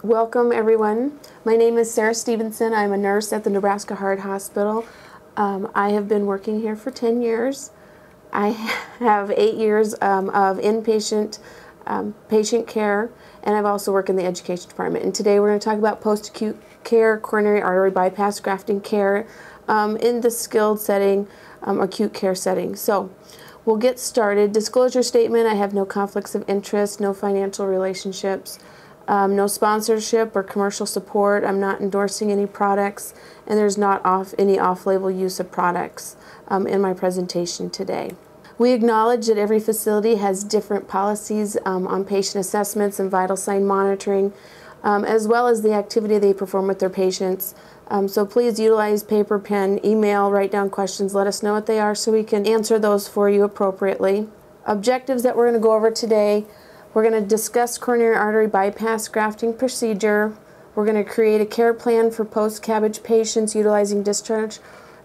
Welcome, everyone. My name is Sarah Stevenson. I'm a nurse at the Nebraska Heart Hospital. I have been working here for 10 years. I have 8 years of inpatient patient care, and I've also worked in the education department. And today we're going to talk about post-acute care, coronary artery bypass grafting care in the skilled setting, acute care setting. So we'll get started. Disclosure statement: I have no conflicts of interest, no financial relationships. No sponsorship or commercial support. I'm not endorsing any products, and there's not any off-label use of products in my presentation today. We acknowledge that every facility has different policies on patient assessments and vital sign monitoring, as well as the activity they perform with their patients. So please utilize paper, pen, email, write down questions, let us know what they are so we can answer those for you appropriately. Objectives that we're going to go over today: we're going to discuss coronary artery bypass grafting procedure. We're going to create a care plan for post-CABG patients utilizing discharge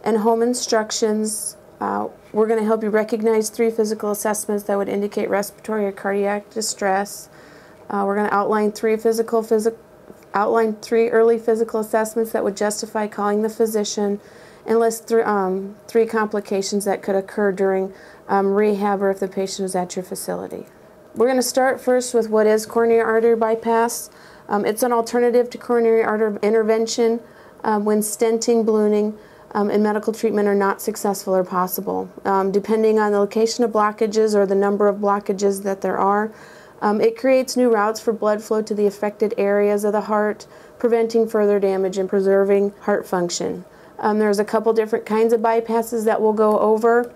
and home instructions. We're going to help you recognize 3 physical assessments that would indicate respiratory or cardiac distress. We're going to outline 3 early physical assessments that would justify calling the physician, and list 3 complications that could occur during rehab or if the patient is at your facility. We're going to start first with what is coronary artery bypass. It's an alternative to coronary artery intervention when stenting, ballooning, and medical treatment are not successful or possible. Depending on the location of blockages or the number of blockages that there are, it creates new routes for blood flow to the affected areas of the heart, preventing further damage and preserving heart function. There's a couple different kinds of bypasses that we'll go over.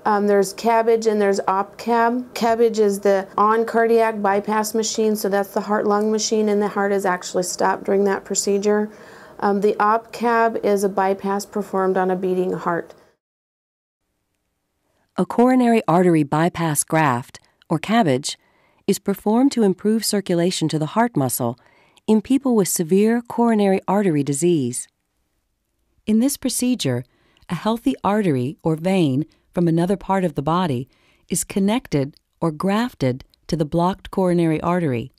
There's CABG and there's OP-CAB. CABG is the on-cardiac bypass machine, so that's the heart-lung machine, and the heart is actually stopped during that procedure. The OP-CAB is a bypass performed on a beating heart. A coronary artery bypass graft, or CABG, is performed to improve circulation to the heart muscle in people with severe coronary artery disease. In this procedure, a healthy artery or vein from another part of the body is connected or grafted to the blocked coronary artery.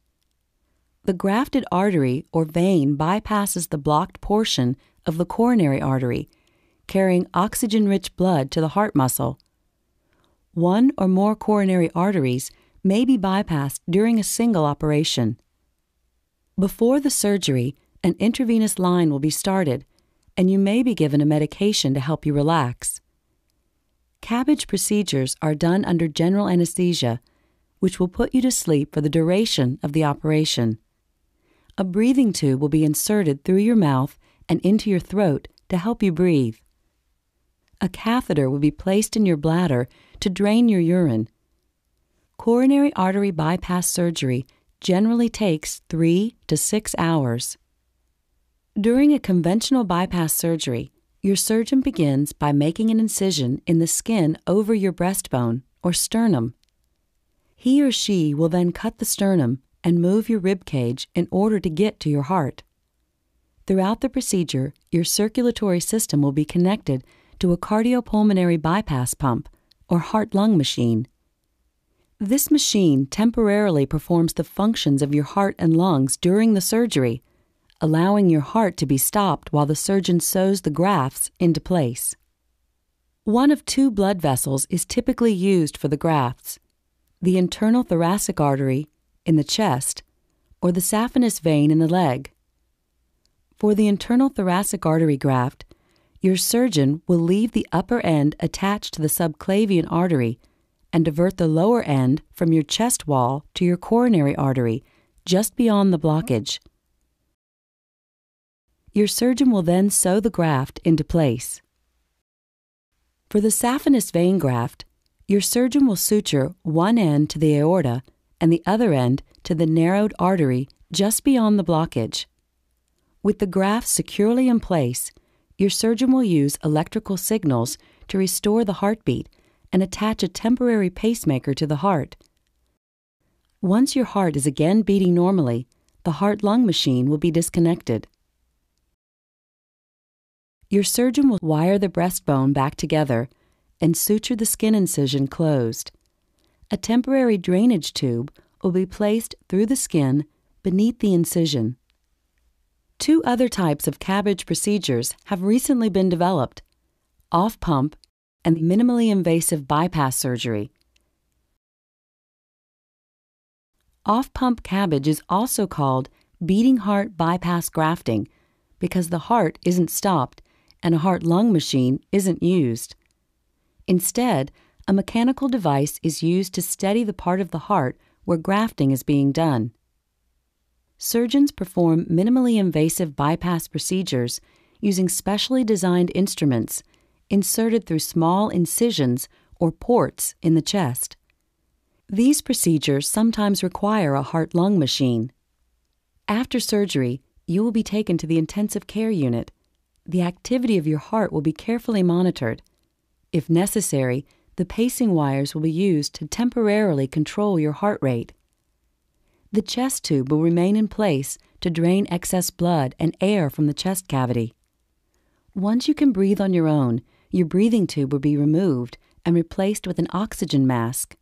The grafted artery or vein bypasses the blocked portion of the coronary artery, carrying oxygen-rich blood to the heart muscle. 1 or more coronary arteries may be bypassed during a single operation. Before the surgery, an intravenous line will be started, and you may be given a medication to help you relax. CABG procedures are done under general anesthesia, which will put you to sleep for the duration of the operation. A breathing tube will be inserted through your mouth and into your throat to help you breathe. A catheter will be placed in your bladder to drain your urine. Coronary artery bypass surgery generally takes 3 to 6 hours. During a conventional bypass surgery, your surgeon begins by making an incision in the skin over your breastbone or sternum. He or she will then cut the sternum and move your rib cage in order to get to your heart. Throughout the procedure, your circulatory system will be connected to a cardiopulmonary bypass pump or heart-lung machine. This machine temporarily performs the functions of your heart and lungs during the surgery, allowing your heart to be stopped while the surgeon sews the grafts into place. 1 of 2 blood vessels is typically used for the grafts: the internal thoracic artery in the chest or the saphenous vein in the leg. For the internal thoracic artery graft, your surgeon will leave the upper end attached to the subclavian artery and divert the lower end from your chest wall to your coronary artery just beyond the blockage. Your surgeon will then sew the graft into place. For the saphenous vein graft, your surgeon will suture one end to the aorta and the other end to the narrowed artery just beyond the blockage. With the graft securely in place, your surgeon will use electrical signals to restore the heartbeat and attach a temporary pacemaker to the heart. Once your heart is again beating normally, the heart-lung machine will be disconnected. Your surgeon will wire the breastbone back together and suture the skin incision closed. A temporary drainage tube will be placed through the skin beneath the incision. Two other types of CABG procedures have recently been developed: off-pump and minimally invasive bypass surgery. Off-pump CABG is also called beating heart bypass grafting because the heart isn't stopped and a heart-lung machine isn't used. Instead, a mechanical device is used to steady the part of the heart where grafting is being done. Surgeons perform minimally invasive bypass procedures using specially designed instruments inserted through small incisions or ports in the chest. These procedures sometimes require a heart-lung machine. After surgery, you will be taken to the intensive care unit. The activity of your heart will be carefully monitored. If necessary, the pacing wires will be used to temporarily control your heart rate. The chest tube will remain in place to drain excess blood and air from the chest cavity. Once you can breathe on your own, your breathing tube will be removed and replaced with an oxygen mask.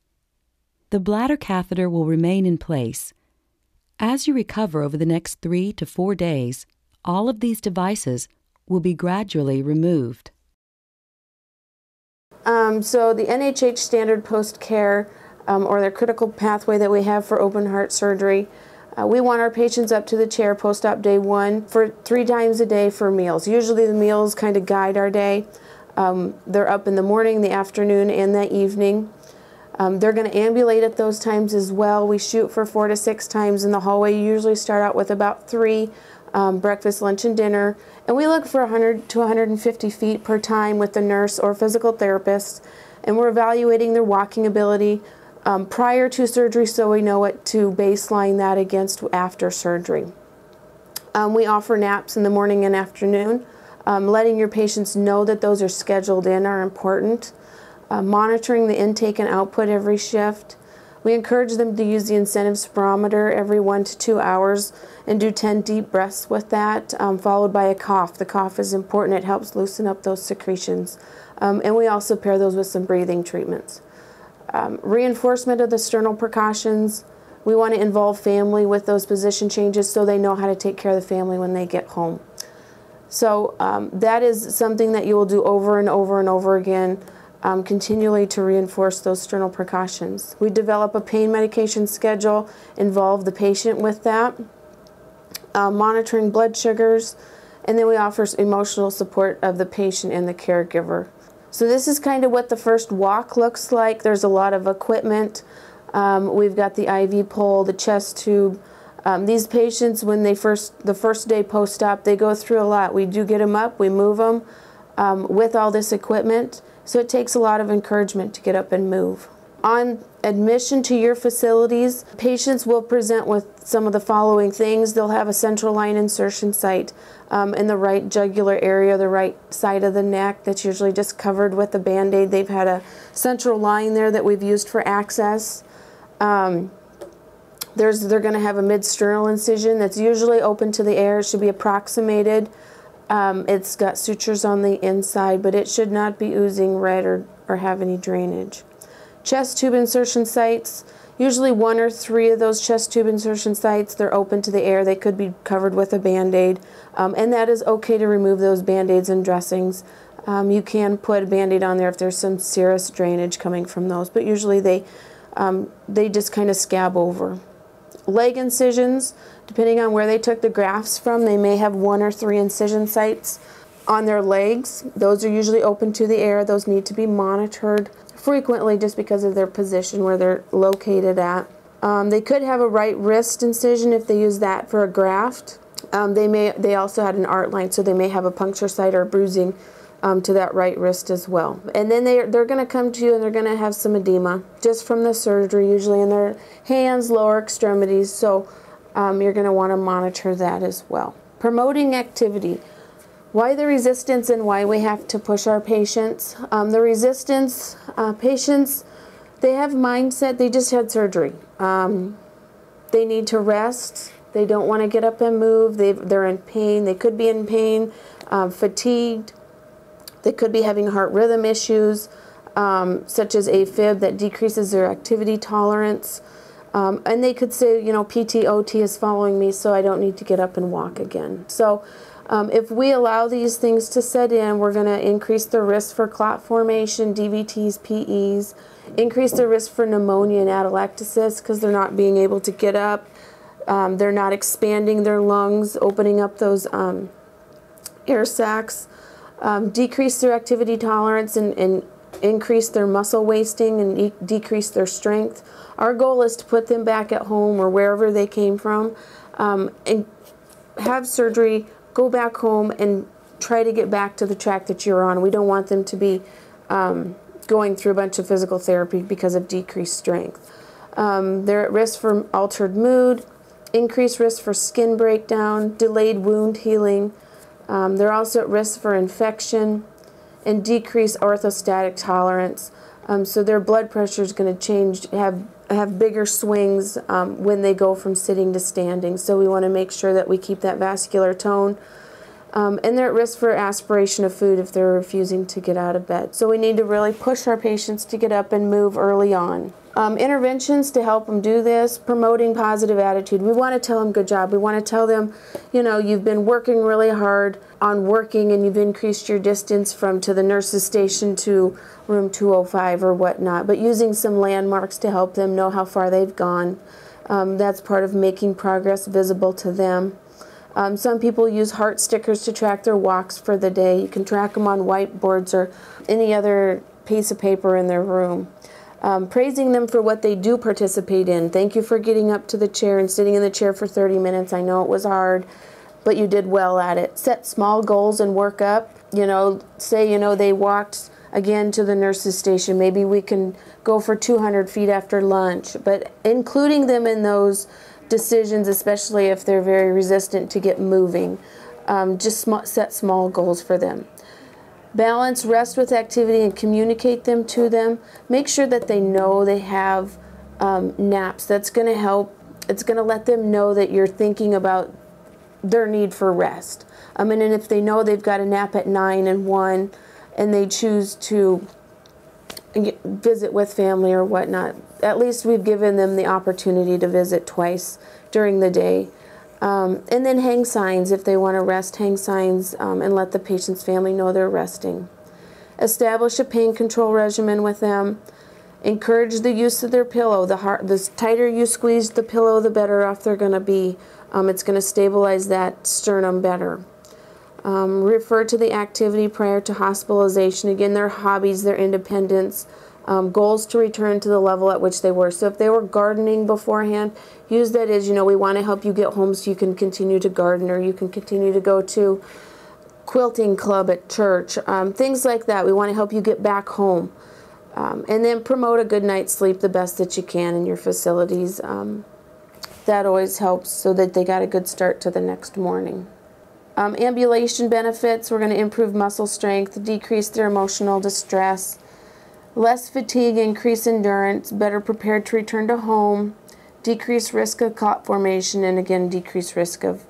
The bladder catheter will remain in place. As you recover over the next 3 to 4 days, all of these devices will be gradually removed. So the NHH standard post-care or the critical pathway that we have for open heart surgery, we want our patients up to the chair post-op day 1 for 3 times a day for meals. Usually the meals kind of guide our day. They're up in the morning, the afternoon, and the evening. They're going to ambulate at those times as well. We shoot for 4 to 6 times in the hallway. You usually start out with about 3, breakfast, lunch, and dinner. And we look for 100 to 150 feet per time with the nurse or physical therapist. And we're evaluating their walking ability prior to surgery so we know what to baseline that against after surgery. We offer naps in the morning and afternoon. Letting your patients know that those are scheduled in are important. Monitoring the intake and output every shift. We encourage them to use the incentive spirometer every 1 to 2 hours and do 10 deep breaths with that, followed by a cough. The cough is important. It helps loosen up those secretions. And we also pair those with some breathing treatments. Reinforcement of the sternal precautions. We want to involve family with those position changes so they know how to take care of the family when they get home. So that is something that you will do over and over and over again. Continually to reinforce those sternal precautions. We develop a pain medication schedule, involve the patient with that, monitoring blood sugars, and then we offer emotional support of the patient and the caregiver. So this is kind of what the first walk looks like. There's a lot of equipment. We've got the IV pole, the chest tube. These patients, when the first day post-op, they go through a lot. We do get them up, we move them with all this equipment. So it takes a lot of encouragement to get up and move. On admission to your facilities, patients will present with some of the following things. They'll have a central line insertion site in the right jugular area, the right side of the neck that's usually just covered with a Band-Aid. They've had a central line there that we've used for access. They're going to have a mid-sternal incision that's usually open to the air. It should be approximated. It's got sutures on the inside, but it should not be oozing red or have any drainage. Chest tube insertion sites, usually 1 or 3 of those chest tube insertion sites, they're open to the air. They could be covered with a Band-Aid, and that is okay to remove those Band-Aids and dressings. You can put a Band-Aid on there if there's some serous drainage coming from those, but usually they just kind of scab over. Leg incisions, depending on where they took the grafts from, they may have 1 or 3 incision sites on their legs. Those are usually open to the air. Those need to be monitored frequently just because of their position where they're located at. They could have a right wrist incision if they use that for a graft. They also had an art line, so they may have a puncture site or bruising to that right wrist as well. And then they're going to come to you and they're going to have some edema just from the surgery, usually in their hands, lower extremities, so you're going to want to monitor that as well. Promoting activity. Why the resistance and why we have to push our patients. The resistance, patients, they have mindset, they just had surgery. They need to rest. They don't want to get up and move. They're in pain. They could be in pain, fatigued. They could be having heart rhythm issues, such as AFib that decreases their activity tolerance. And they could say, you know, PT/OT is following me, so I don't need to get up and walk again. So if we allow these things to set in, we're going to increase the risk for clot formation, DVTs, PEs, increase the risk for pneumonia and atelectasis because they're not being able to get up. They're not expanding their lungs, opening up those air sacs, decrease their activity tolerance and increase their muscle wasting and decrease their strength. Our goal is to put them back at home or wherever they came from and have surgery, go back home and try to get back to the track that you're on. We don't want them to be going through a bunch of physical therapy because of decreased strength. They're at risk for altered mood, increased risk for skin breakdown, delayed wound healing. They're also at risk for infection and decreased orthostatic tolerance. So their blood pressure is going to change, have bigger swings when they go from sitting to standing. So we want to make sure that we keep that vascular tone. And they're at risk for aspiration of food if they're refusing to get out of bed. So we need to really push our patients to get up and move early on. Interventions to help them do this, promoting positive attitude. We want to tell them good job. We want to tell them, you know, you've been working really hard on working and you've increased your distance from to the nurse's station to room 205 or whatnot, but using some landmarks to help them know how far they've gone. That's part of making progress visible to them. Some people use heart stickers to track their walks for the day. You can track them on whiteboards or any other piece of paper in their room. Praising them for what they do participate in. Thank you for getting up to the chair and sitting in the chair for 30 minutes. I know it was hard, but you did well at it. Set small goals and work up. You know, say, you know, they walked again to the nurse's station. Maybe we can go for 200 feet after lunch, but including them in those decisions, especially if they're very resistant to get moving. Just set small goals for them. Balance rest with activity and communicate them to them. Make sure that they know they have naps. That's going to help. It's going to let them know that you're thinking about their need for rest. And if they know they've got a nap at 9 and 1 and they choose to visit with family or whatnot, at least we've given them the opportunity to visit twice during the day. And then hang signs if they want to rest, hang signs and let the patient's family know they're resting. Establish a pain control regimen with them. Encourage the use of their pillow. The tighter you squeeze the pillow, the better off they're going to be. It's going to stabilize that sternum better. Refer to the activity prior to hospitalization. Again, their hobbies, their independence, goals to return to the level at which they were. So if they were gardening beforehand, use that as, you know, we want to help you get home so you can continue to garden or you can continue to go to quilting club at church, things like that. We want to help you get back home. And then promote a good night's sleep the best that you can in your facilities. That always helps so that they got a good start to the next morning. Ambulation benefits, we're going to improve muscle strength, decrease their emotional distress, less fatigue, increase endurance, better prepared to return to home, decrease risk of clot formation, and again, decrease risk of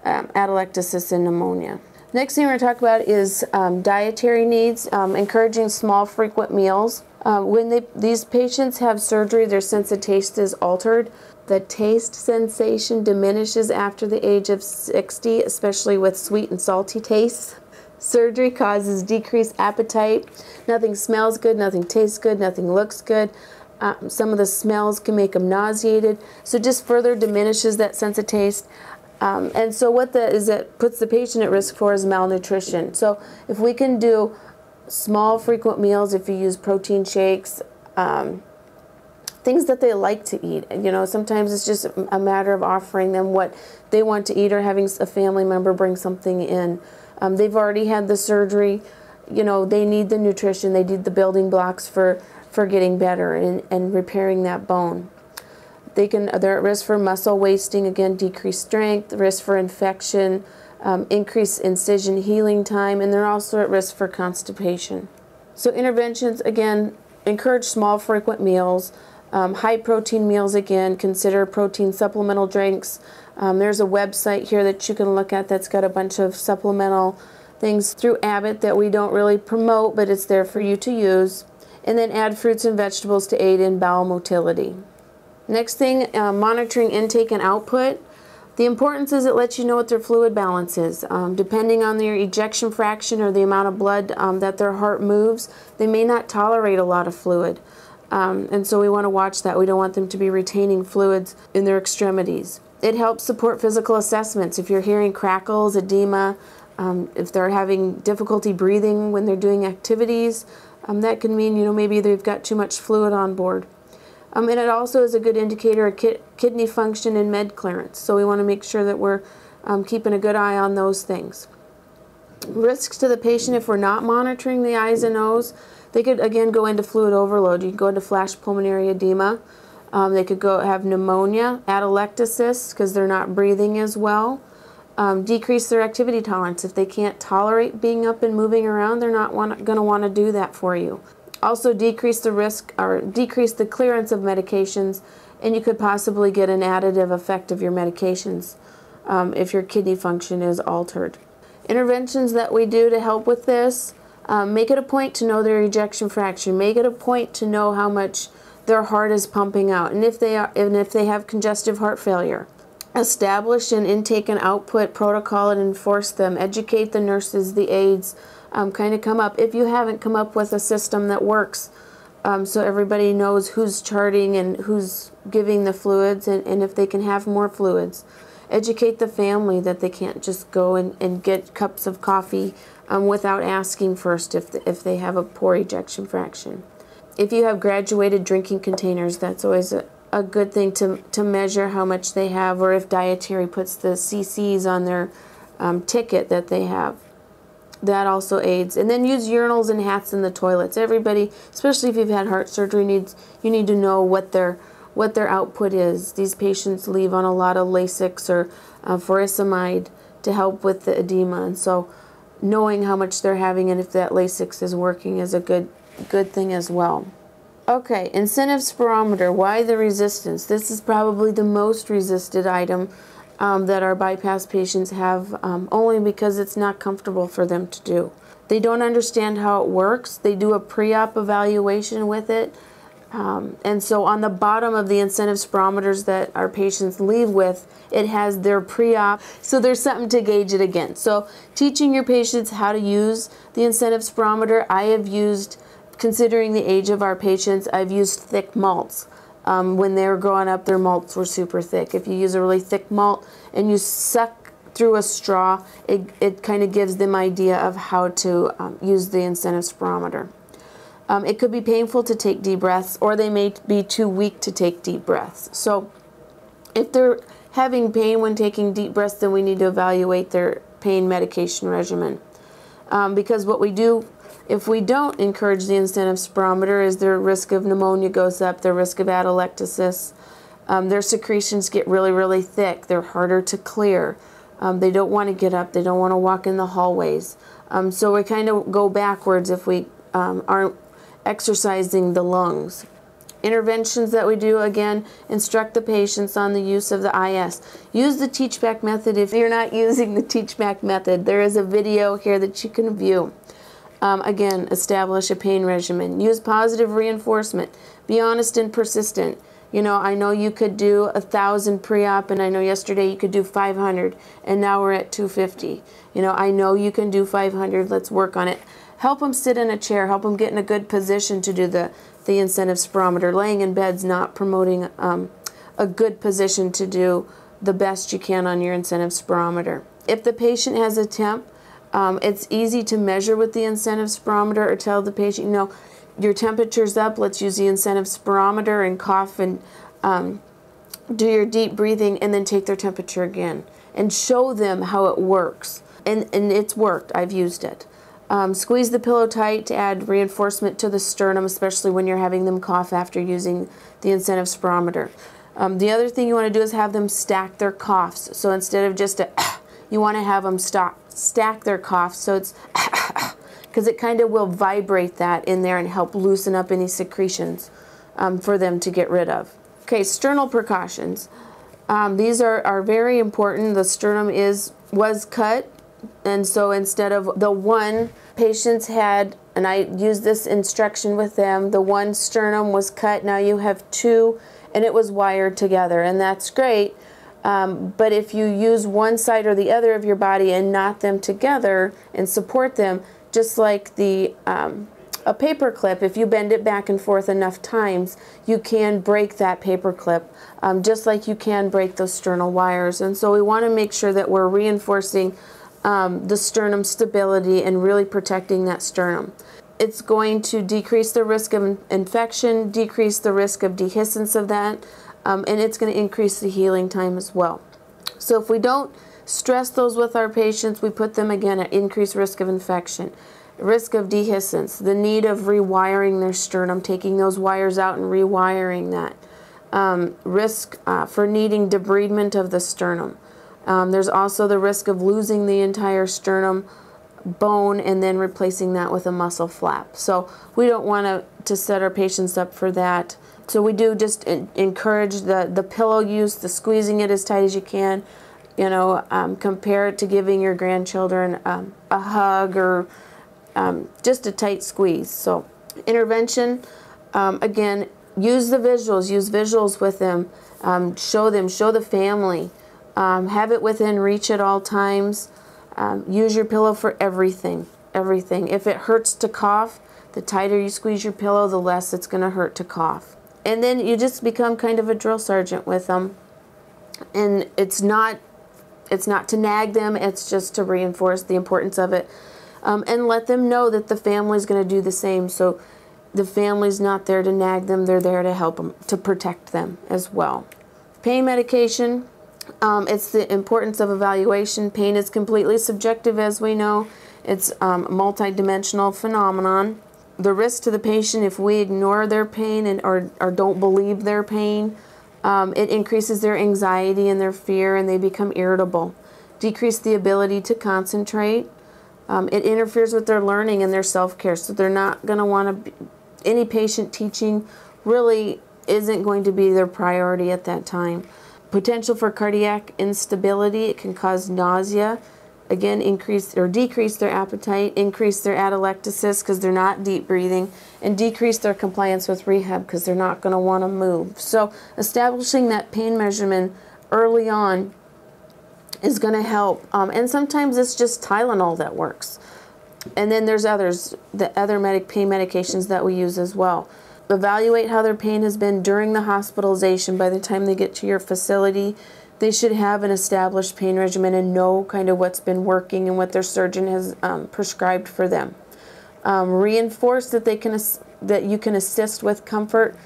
atelectasis and pneumonia. Next thing we're going to talk about is dietary needs, encouraging small, frequent meals. When these patients have surgery, their sense of taste is altered. The taste sensation diminishes after the age of 60, especially with sweet and salty tastes. Surgery causes decreased appetite. Nothing smells good, nothing tastes good, nothing looks good. Some of the smells can make them nauseated. So just further diminishes that sense of taste. And so what that is, that puts the patient at risk for is malnutrition. So if we can do small, frequent meals, if you use protein shakes, things that they like to eat. You know, sometimes it's just a matter of offering them what they want to eat or having a family member bring something in. They've already had the surgery. You know, they need the nutrition. They need the building blocks for getting better and repairing that bone. They're at risk for muscle wasting, again, decreased strength, risk for infection, increased incision healing time, and they're also at risk for constipation. So interventions, again, encourage small, frequent meals. High protein meals, again, consider protein supplemental drinks. There's a website here that you can look at that's got a bunch of supplemental things through Abbott that we don't really promote, but it's there for you to use. And then add fruits and vegetables to aid in bowel motility. Next thing, monitoring intake and output. The importance is it lets you know what their fluid balance is. Depending on their ejection fraction or the amount of blood that their heart moves, they may not tolerate a lot of fluid. And so we want to watch that. We don't want them to be retaining fluids in their extremities. It helps support physical assessments. If you're hearing crackles, edema, if they're having difficulty breathing when they're doing activities, that can mean, maybe they've got too much fluid on board. And it also is a good indicator of kidney function and med clearance. So we want to make sure that we're keeping a good eye on those things. Risks to the patient if we're not monitoring the eyes and nose. They could, again, go into fluid overload. You can go into flash pulmonary edema. They could have pneumonia, atelectasis, because they're not breathing as well. Decrease their activity tolerance. If they can't tolerate being up and moving around, they're not going to want to do that for you. Also decrease the risk or decrease the clearance of medications, and you could possibly get an additive effect of your medications if your kidney function is altered. Interventions that we do to help with this, make it a point to know their ejection fraction. Make it a point to know how much their heart is pumping out, and if they have congestive heart failure. Establish an intake and output protocol and enforce them. Educate the nurses, the aides. Kind of come up, if you haven't come up with a system that works, so everybody knows who's charting and who's giving the fluids, and if they can have more fluids. Educate the family that they can't just go and get cups of coffee without asking first if they have a poor ejection fraction. If you have graduated drinking containers, that's always a good thing to measure how much they have, or if dietary puts the cc's on their ticket that they have. That also aids. And then use urinals and hats in the toilets. Everybody, especially if you've had heart surgery, you need to know what their output is. These patients leave on a lot of Lasix or furosemide to help with the edema, and so knowing how much they're having and if that Lasix is working is a good thing as well. Okay, incentive spirometer. Why the resistance? This is probably the most resisted item that our bypass patients have, only because it's not comfortable for them to do. They don't understand how it works. They do a pre-op evaluation with it, and so on the bottom of the incentive spirometers that our patients leave with, it has their pre-op, so there's something to gauge it against. So teaching your patients how to use the incentive spirometer, I have used, considering the age of our patients, I've used thick malts. When they were growing up, their malts were super thick. If you use a really thick malt and you suck through a straw, it kind of gives them idea of how to use the incentive spirometer. It could be painful to take deep breaths, or they may be too weak to take deep breaths. So if they're having pain when taking deep breaths, then we need to evaluate their pain medication regimen. Because what we do, if we don't encourage the incentive spirometer, is their risk of pneumonia goes up, their risk of atelectasis, their secretions get really, really thick, they're harder to clear, they don't want to get up, they don't want to walk in the hallways. So we kind of go backwards if we aren't exercising the lungs. Interventions that we do, again, instruct the patients on the use of the IS. Use the teach-back method if you're not using the teach-back method. There is a video here that you can view. Again, establish a pain regimen. Use positive reinforcement. Be honest and persistent. I know you could do 1,000 pre-op, and I know yesterday you could do 500, and now we're at 250. I know you can do 500. Let's work on it. Help them sit in a chair. Help them get in a good position to do the incentive spirometer. Laying in bed's not promoting a good position to do the best you can on your incentive spirometer. If the patient has a temp, it's easy to measure with the incentive spirometer, or tell the patient, your temperature's up, let's use the incentive spirometer and cough and do your deep breathing, and then take their temperature again. And show them how it works. And it's worked. I've used it. Squeeze the pillow tight to add reinforcement to the sternum, especially when you're having them cough after using the incentive spirometer. The other thing you want to do is have them stack their coughs. So instead of just you want to have them stack their coughs, so it's because it kind of will vibrate that in there and help loosen up any secretions for them to get rid of. Okay, sternal precautions. These are very important. The sternum was cut, and so instead of the one, patients had, and I used this instruction with them, the one sternum was cut, now you have two, and it was wired together, and that's great. But if you use one side or the other of your body and knot them together and support them, just like a paper clip, if you bend it back and forth enough times, you can break that paper clip, just like you can break those sternal wires. And so we want to make sure that we're reinforcing the sternum stability and really protecting that sternum. It's going to decrease the risk of infection, decrease the risk of dehiscence of that, and it's going to increase the healing time as well. So if we don't stress those with our patients, we put them again at increased risk of infection, risk of dehiscence, the need of rewiring their sternum, taking those wires out and rewiring that, risk for needing debridement of the sternum. There's also the risk of losing the entire sternum bone and then replacing that with a muscle flap. So we don't want to set our patients up for that. So we do just encourage the pillow use, the squeezing it as tight as you can. You know, compare it to giving your grandchildren a hug or just a tight squeeze. So intervention, again, use visuals with them, show the family, have it within reach at all times. Use your pillow for everything. If it hurts to cough, the tighter you squeeze your pillow, the less it's going to hurt to cough. And then you just become kind of a drill sergeant with them. And it's not to nag them, it's just to reinforce the importance of it. And let them know that the family's going to do the same. So the family's not there to nag them, they're there to help them, to protect them as well. Pain medication, it's the importance of evaluation. Pain is completely subjective, as we know. It's a multidimensional phenomenon. The risk to the patient, if we ignore their pain or don't believe their pain, it increases their anxiety and their fear, and they become irritable. Decrease the ability to concentrate. It interferes with their learning and their self-care, so they're not going to want to any patient teaching really isn't going to be their priority at that time. Potential for cardiac instability, it can cause nausea, again, increase or decrease their appetite, increase their atelectasis because they're not deep breathing, and decrease their compliance with rehab because they're not going to want to move. So establishing that pain measurement early on is going to help. And sometimes it's just Tylenol that works. And then there's the other pain medications that we use as well. Evaluate how their pain has been during the hospitalization. By the time they get to your facility, they should have an established pain regimen and know kind of what's been working and what their surgeon has prescribed for them. Reinforce that that you can assist with comfort,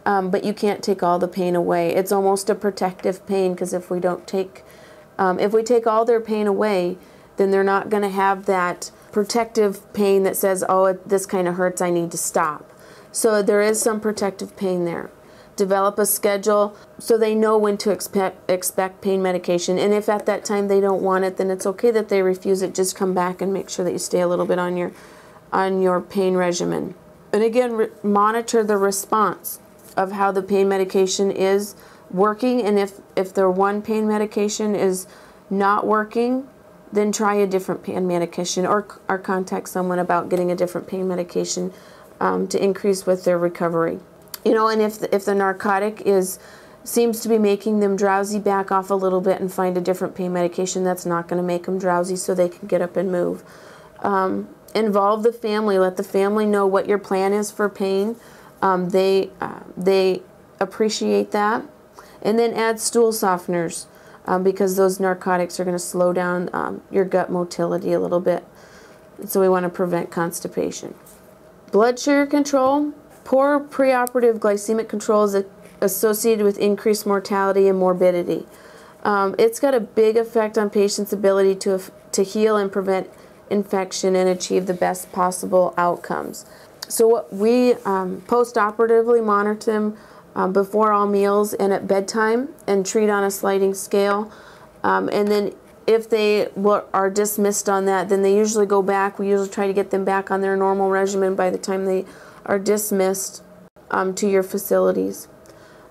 but you can't take all the pain away. It's almost a protective pain, because if we take all their pain away, then they're not going to have that protective pain that says, oh, this kind of hurts, I need to stop. So there is some protective pain there. Develop a schedule so they know when to expect pain medication. And if at that time they don't want it, then it's okay that they refuse it. Just come back and make sure that you stay a little bit on your pain regimen. And again, monitor the response of how the pain medication is working. And if their one pain medication is not working, then try a different pain medication, or contact someone about getting a different pain medication to increase with their recovery. You know, and if the narcotic seems to be making them drowsy, back off a little bit and find a different pain medication that's not going to make them drowsy so they can get up and move. Involve the family. Let the family know what your plan is for pain. They appreciate that. And then add stool softeners, because those narcotics are going to slow down your gut motility a little bit. So we want to prevent constipation. Blood sugar control. Poor preoperative glycemic control is associated with increased mortality and morbidity. It's got a big effect on patients' ability to heal and prevent infection and achieve the best possible outcomes. So what we post-operatively monitor them before all meals and at bedtime, and treat on a sliding scale. And then if they are dismissed on that, then they usually go back. We usually try to get them back on their normal regimen by the time they are dismissed to your facilities.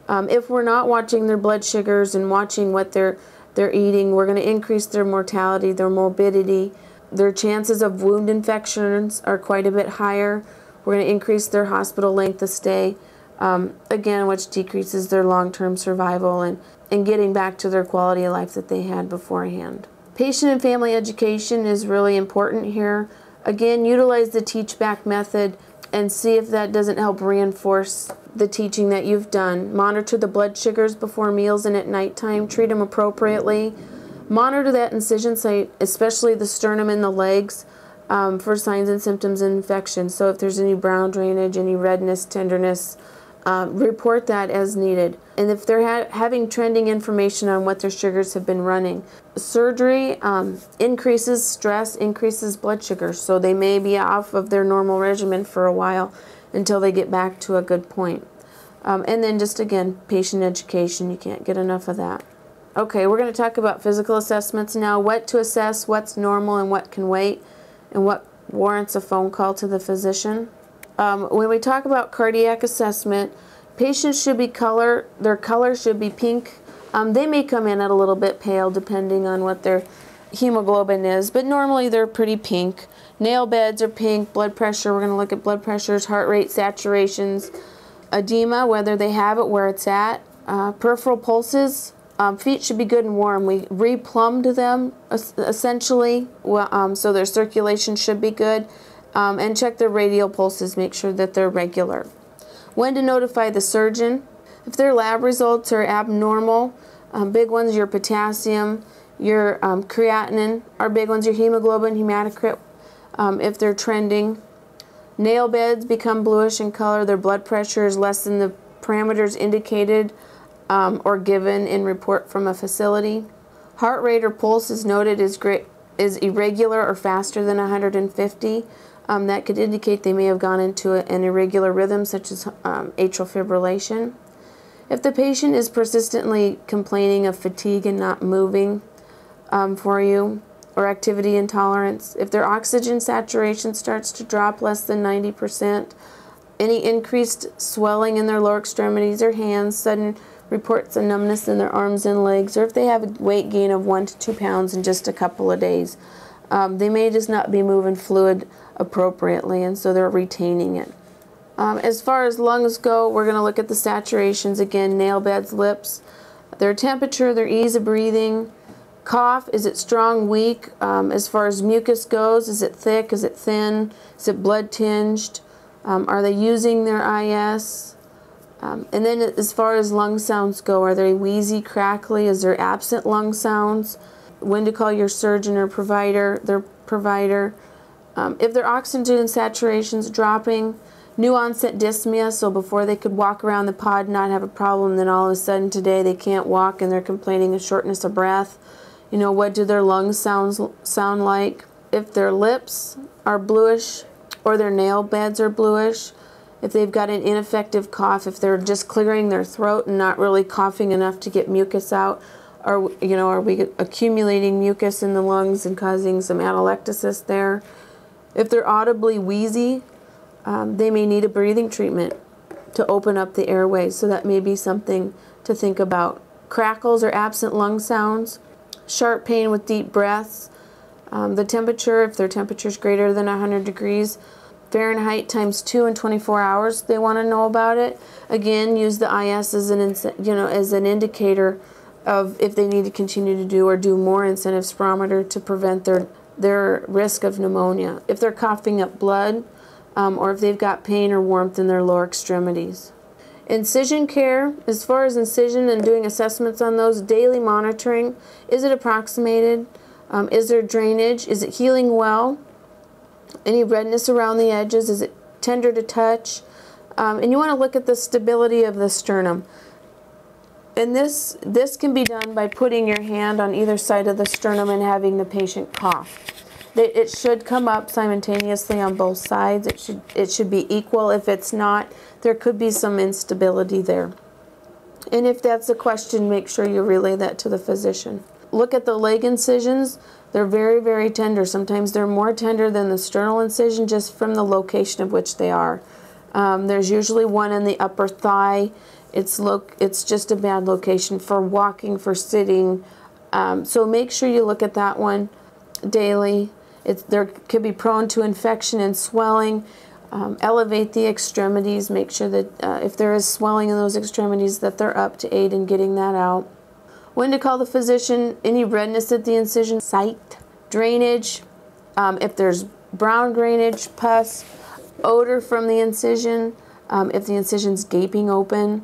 If we're not watching their blood sugars and watching what they're eating, we're going to increase their mortality, their morbidity. Their chances of wound infections are quite a bit higher. We're going to increase their hospital length of stay. again, which decreases their long-term survival and getting back to their quality of life that they had beforehand. Patient and family education is really important here. Again, utilize the teach-back method and see if that doesn't help reinforce the teaching that you've done. Monitor the blood sugars before meals and at nighttime. Treat them appropriately. Monitor that incision site, especially the sternum and the legs, for signs and symptoms of infection. So if there's any brown drainage, any redness, tenderness, report that as needed. And if they're having trending information on what their sugars have been running. Surgery increases stress, increases blood sugar, so they may be off of their normal regimen for a while until they get back to a good point. And then just again, patient education, you can't get enough of that. Okay, we're going to talk about physical assessments now, what to assess, what's normal and what can wait, and what warrants a phone call to the physician. When we talk about cardiac assessment, patients should be their color should be pink. They may come in at a little bit pale depending on what their hemoglobin is, but normally they're pretty pink. Nail beds are pink, blood pressure, we're going to look at blood pressures, heart rate, saturations, edema, whether they have it, where it's at, peripheral pulses. Feet should be good and warm. We replumbed them essentially, so their circulation should be good. And check their radial pulses, make sure that they're regular. When to notify the surgeon. If their lab results are abnormal, big ones, your potassium, your creatinine are big ones, your hemoglobin, hematocrit, if they're trending. Nail beds become bluish in color, their blood pressure is less than the parameters indicated or given in report from a facility. Heart rate or pulse is noted is irregular or faster than 150. That could indicate they may have gone into an irregular rhythm, such as atrial fibrillation. If the patient is persistently complaining of fatigue and not moving for you, or activity intolerance, if their oxygen saturation starts to drop less than 90%, any increased swelling in their lower extremities or hands, sudden reports of numbness in their arms and legs, or if they have a weight gain of 1 to 2 pounds in just a couple of days, they may just not be moving fluid appropriately, and so they're retaining it. As far as lungs go, we're going to look at the saturations again, nail beds, lips, their temperature, their ease of breathing, cough, is it strong, weak? As far as mucus goes, is it thick, is it thin, is it blood tinged, are they using their IS? And then as far as lung sounds go, are they wheezy, crackly, is there absent lung sounds? When to call your surgeon or their provider. If their oxygen saturation's dropping, new onset dyspnea, so before they could walk around the pod and not have a problem, then all of a sudden today they can't walk and they're complaining of shortness of breath. You know, what do their lungs sound like? If their lips are bluish or their nail beds are bluish, if they've got an ineffective cough, if they're just clearing their throat and not really coughing enough to get mucus out, are we accumulating mucus in the lungs and causing some atelectasis there? If they're audibly wheezy, they may need a breathing treatment to open up the airways, so that may be something to think about. Crackles or absent lung sounds, sharp pain with deep breaths, the temperature, if their temperature is greater than 100 degrees Fahrenheit times 2 in 24 hours, they want to know about it. Again, use the IS as an indicator of if they need to continue to do or do more incentive spirometer to prevent their risk of pneumonia. If they're coughing up blood, or if they've got pain or warmth in their lower extremities. Incision care, as far as incision and doing assessments on those, daily monitoring. Is it approximated? Is there drainage? Is it healing well? Any redness around the edges? Is it tender to touch? And you want to look at the stability of the sternum. And this can be done by putting your hand on either side of the sternum and having the patient cough. It should come up simultaneously on both sides. It should be equal. If it's not, there could be some instability there. And if that's a question, make sure you relay that to the physician. Look at the leg incisions. They're very, very tender. Sometimes they're more tender than the sternal incision just from the location of which they are. There's usually one in the upper thigh. It's just a bad location for walking, for sitting. So make sure you look at that one daily. There could be prone to infection and swelling. elevate the extremities, make sure that if there is swelling in those extremities that they're up to aid in getting that out. When to call the physician, any redness at the incision site, drainage, if there's brown drainage, pus, odor from the incision, if the incision's gaping open,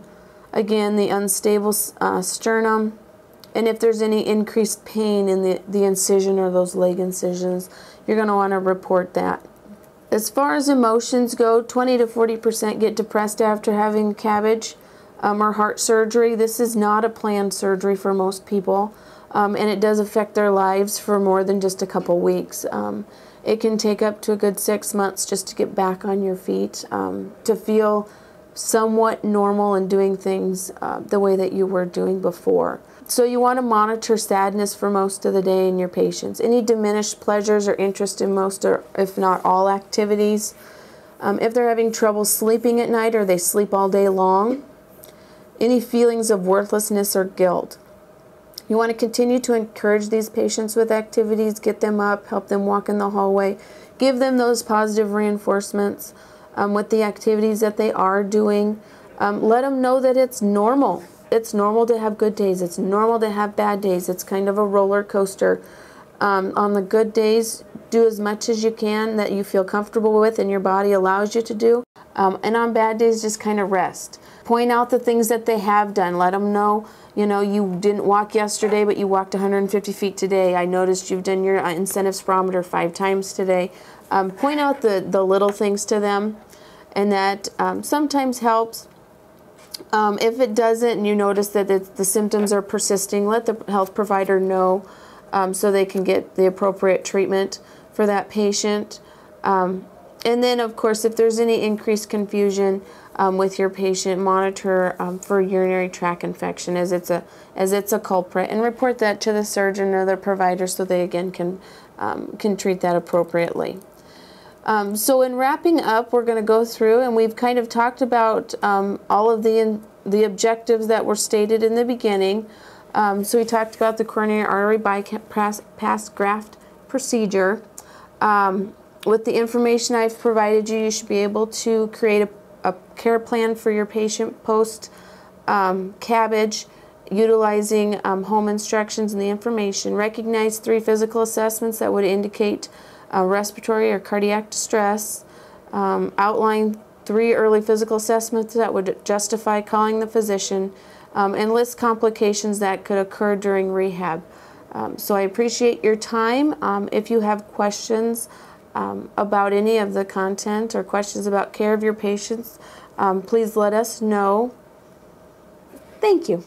again, the unstable sternum, and if there's any increased pain in the incision or those leg incisions, you're going to want to report that. As far as emotions go, 20 to 40% get depressed after having CABG or heart surgery. This is not a planned surgery for most people, and it does affect their lives for more than just a couple weeks. It can take up to a good 6 months just to get back on your feet, to feel somewhat normal and doing things the way that you were doing before. So you want to monitor sadness for most of the day in your patients. Any diminished pleasures or interest in most or if not all activities. If they're having trouble sleeping at night or they sleep all day long. Any feelings of worthlessness or guilt. You want to continue to encourage these patients with activities, get them up, help them walk in the hallway, give them those positive reinforcements with the activities that they are doing. Let them know that it's normal. It's normal to have good days. It's normal to have bad days. It's kind of a roller coaster. On the good days, do as much as you can that you feel comfortable with and your body allows you to do. And on bad days, just kind of rest. Point out the things that they have done. Let them know, you know, you didn't walk yesterday, but you walked 150 feet today. I noticed you've done your incentive spirometer 5 times today. Point out the little things to them, and that sometimes helps. If it doesn't and you notice that the symptoms are persisting, let the health provider know so they can get the appropriate treatment for that patient. And then, of course, if there's any increased confusion with your patient, monitor for urinary tract infection as it's a culprit, and report that to the surgeon or the provider so they again can treat that appropriately. So in wrapping up, we're going to go through, and we've kind of talked about all of the objectives that were stated in the beginning. So we talked about the coronary artery bypass graft procedure. With the information I've provided you, you should be able to create a care plan for your patient post CABG, utilizing home instructions and the information. Recognize 3 physical assessments that would indicate respiratory or cardiac distress. Outline 3 early physical assessments that would justify calling the physician, and list complications that could occur during rehab. So I appreciate your time. If you have questions about any of the content or questions about care of your patients, please let us know. Thank you.